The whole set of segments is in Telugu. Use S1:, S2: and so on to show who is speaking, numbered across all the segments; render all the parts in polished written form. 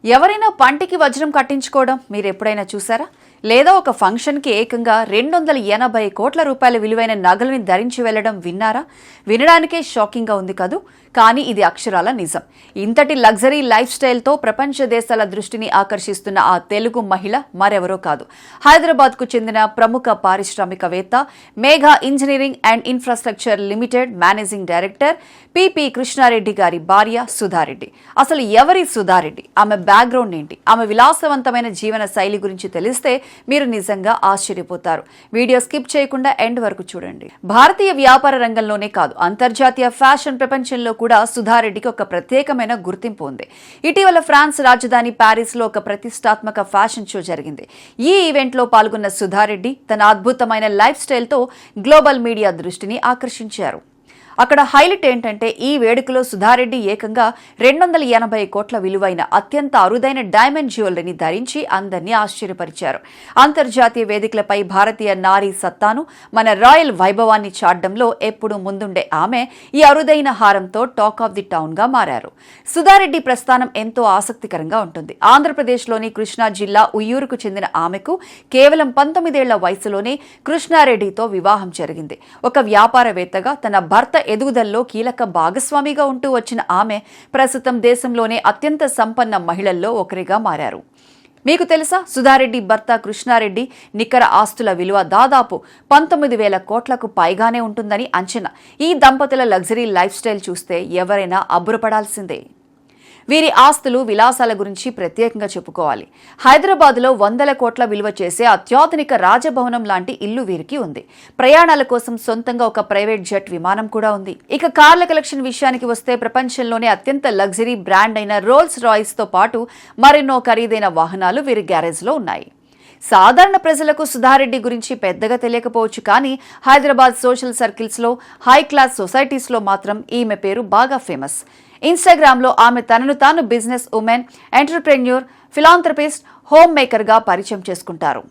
S1: ఎవరైనా పంటికి వజ్రం కట్టించుకోవడం మీరు ఎప్పుడైనా చూసారా? లేదా ఒక ఫంక్షన్కి ఏకంగా 280 కోట్ల రూపాయల విలువైన నగలని ధరించి వెళ్లడం విన్నారా? వినడానికే షాకింగ్గా ఉంది కదూ, కానీ ఇది అక్షరాల నిజం. ఇంతటి లగ్జరీ లైఫ్ స్టైల్తో ప్రపంచ దేశాల దృష్టిని ఆకర్షిస్తున్న ఆ తెలుగు మహిళ మరెవరో కాదు, హైదరాబాద్కు చెందిన ప్రముఖ పారిశ్రామికవేత్త, Megha engineering and infrastructure limited managing director PP Krishna Reddy గారి భార్య సుధారెడ్డి. అసలు ఎవరి సుధారెడ్డి? ఆమె బ్యాక్గ్రౌండ్ ఏంటి? ఆమె విలాసవంతమైన జీవన శైలి గురించి తెలిస్తే మీరు నిజంగా ఆశ్చర్యపోతారు. వీడియో స్కిప్ చేయకుండా ఎండ్ వరకు చూడండి. భారతీయ వ్యాపార రంగంలోనే కాదు, అంతర్జాతీయ ఫ్యాషన్ ప్రపంచంలో కూడా సుధారెడ్డికి ఒక ప్రత్యేకమైన గుర్తింపు ఉంది. ఇటీవల ఫ్రాన్స్ రాజధాని ప్యారిస్ లో ఒక ప్రతిష్టాత్మక ఫ్యాషన్ షో జరిగింది. ఈ ఈవెంట్ లో పాల్గొన్న సుధారెడ్డి తన అద్భుతమైన లైఫ్ స్టైల్ తో గ్లోబల్ మీడియా దృష్టిని ఆకర్షించారు. అక్కడ హైలైట్ ఏంటంటే, ఈ వేడుకలో సుధారెడ్డి ఏకంగా 280 కోట్ల విలువైన అత్యంత అరుదైన డైమండ్ జ్యువెలరీని ధరించి అందరినీ ఆశ్చర్యపరిచారు. అంతర్జాతీయ వేదికలపై భారతీయ నారీ సత్తాను, మన రాయల్ వైభవాన్ని చాటడంలో ఎప్పుడూ ముందుండే ఆమె ఈ అరుదైన హారంతో టాక్ ఆఫ్ ది టౌన్ గా మారారు. సుధారెడ్డి ప్రస్థానం ఎంతో ఆసక్తికరంగా ఉంటుంది. ఆంధ్రప్రదేశ్లోని కృష్ణా జిల్లా ఉయ్యూరుకు చెందిన ఆమెకు కేవలం 19 ఏళ్ల వయసులోనే కృష్ణారెడ్డితో వివాహం జరిగింది. ఒక వ్యాపారవేత్తగా తన భర్త ఎదుగుదలలో కీలక భాగస్వామిగా ఉంటూ వచ్చిన ఆమె ప్రస్తుతం దేశంలోనే అత్యంత సంపన్న మహిళల్లో ఒకరిగా మారారు. మీకు తెలుసా, సుధారెడ్డి భర్త కృష్ణారెడ్డి నికర ఆస్తుల విలువ దాదాపు 19,000 కోట్లకు పైగానే ఉంటుందని అంచనా. ఈ దంపతుల లగ్జరీ లైఫ్ స్టైల్ చూస్తే ఎవరైనా అబ్బురపడాల్సిందే. వీరి ఆస్తులు, విలాసాల గురించి ప్రత్యేకంగా చెప్పుకోవాలి. హైదరాబాద్లో 100 కోట్ల విలువ చేసే అత్యాధునిక రాజభవనం లాంటి ఇల్లు వీరికి ఉంది. ప్రయాణాల కోసం సొంతంగా ఒక ప్రైవేట్ జెట్ విమానం కూడా ఉంది. ఇక కార్ల కలెక్షన్ విషయానికి వస్తే ప్రపంచంలోనే అత్యంత లగ్జరీ బ్రాండ్ అయిన రోల్స్ రాయ్స్ తో పాటు మరెన్నో ఖరీదైన వాహనాలు వీరి గ్యారేజ్లో ఉన్నాయి. సాధారణ ప్రజలకు సుధారెడ్డి గురించి పెద్దగా తెలియకపోవచ్చు, కానీ హైదరాబాద్ సోషల్ సర్కిల్స్లో, హై క్లాస్ సొసైటీస్లో మాత్రం ఈమె పేరు బాగా ఫేమస్. ఇన్స్టాగ్రామ్లో ఆమె తనను తాను business women, entrepreneur, philanthropist, home మేకర్గా పరిచయం చేసుకుంటారు.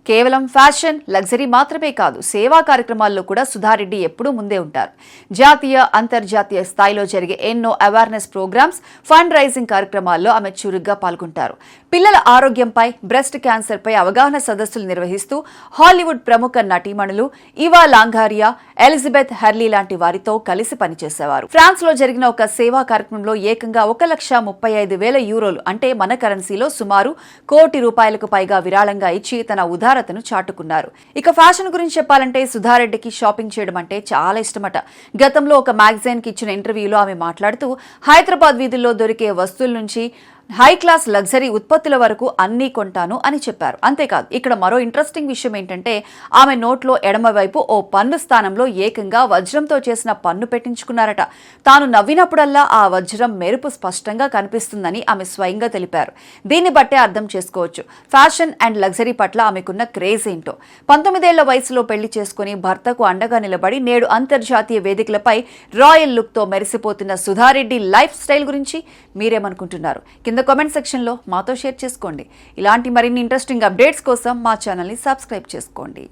S1: కేవలం ఫ్యాషన్, లగ్జరీ మాత్రమే కాదు, సేవా కార్యక్రమాల్లో కూడా సుధారెడ్డి ఎప్పుడూ ముందే ఉంటారు. జాతీయ, అంతర్జాతీయ స్థాయిలో జరిగే ఎన్నో అవేర్నెస్ ప్రోగ్రామ్స్, ఫండ్ రైజింగ్ కార్యక్రమాల్లో ఆమె చురుగ్గా పాల్గొంటారు. పిల్లల ఆరోగ్యంపై, బ్రెస్ట్ క్యాన్సర్పై అవగాహన సదస్సులు నిర్వహిస్తూ హాలీవుడ్ ప్రముఖ నటీమణులు ఇవా లాంగారియా, ఎలిజబెత్ హెర్లీ లాంటి వారితో కలిసి పనిచేసేవారు. ఫ్రాన్స్ లో జరిగిన ఒక సేవా కార్యక్రమంలో ఏకంగా 1,35,000 యూరోలు అంటే మన కరెన్సీలో సుమారు ₹1,00,00,000 పైగా విరాళంగా ఇచ్చి తన ఉదారతను చాటుకున్నారు. ఇక ఫ్యాషన్ గురించి చెప్పాలంటే సుధారెడ్డికి షాపింగ్ చేయడం అంటే చాలా ఇష్టమట. గతంలో ఒక మ్యాగజైన్ కి ఇచ్చిన ఇంటర్వ్యూలో ఆమె మాట్లాడుతూ, హైదరాబాద్ వీధుల్లో దొరికే వస్తువుల నుంచి హై క్లాస్ లగ్జరీ ఉత్పత్తుల వరకు అన్నీ కొంటాను అని చెప్పారు. అంతేకాదు, ఇక్కడ మరో ఇంట్రెస్టింగ్ విషయం ఏంటంటే, ఆమె నోట్లో ఎడమవైపు ఓ పన్ను స్థానంలో ఏకంగా వజ్రంతో చేసిన పన్ను పెట్టించుకున్నారట. తాను నవ్వినప్పుడల్లా ఆ వజ్రం మెరుపు స్పష్టంగా కనిపిస్తుందని ఆమె స్వయంగా తెలిపారు. దీన్ని బట్టే అర్థం చేసుకోవచ్చు ఫ్యాషన్ అండ్ లగ్జరీ పట్ల ఆమెకున్న క్రేజ్ ఏంటో. 19 ఏళ్ల వయసులో పెళ్లి చేసుకుని భర్తకు అండగా నిలబడి నేడు అంతర్జాతీయ వేదికలపై రాయల్ లుక్ తో మెరిసిపోతున్న సుధారెడ్డి లైఫ్ స్టైల్ గురించి మీరేమనుకుంటున్నారు? కింద కామెంట్ సెక్షన్ లో మాతో షేర్ చేసుకోండి. ఇలాంటి మరిన్ని ఇంట్రెస్టింగ్ అప్డేట్స్ కోసం మా ఛానల్ ని సబ్స్క్రైబ్ చేసుకోండి.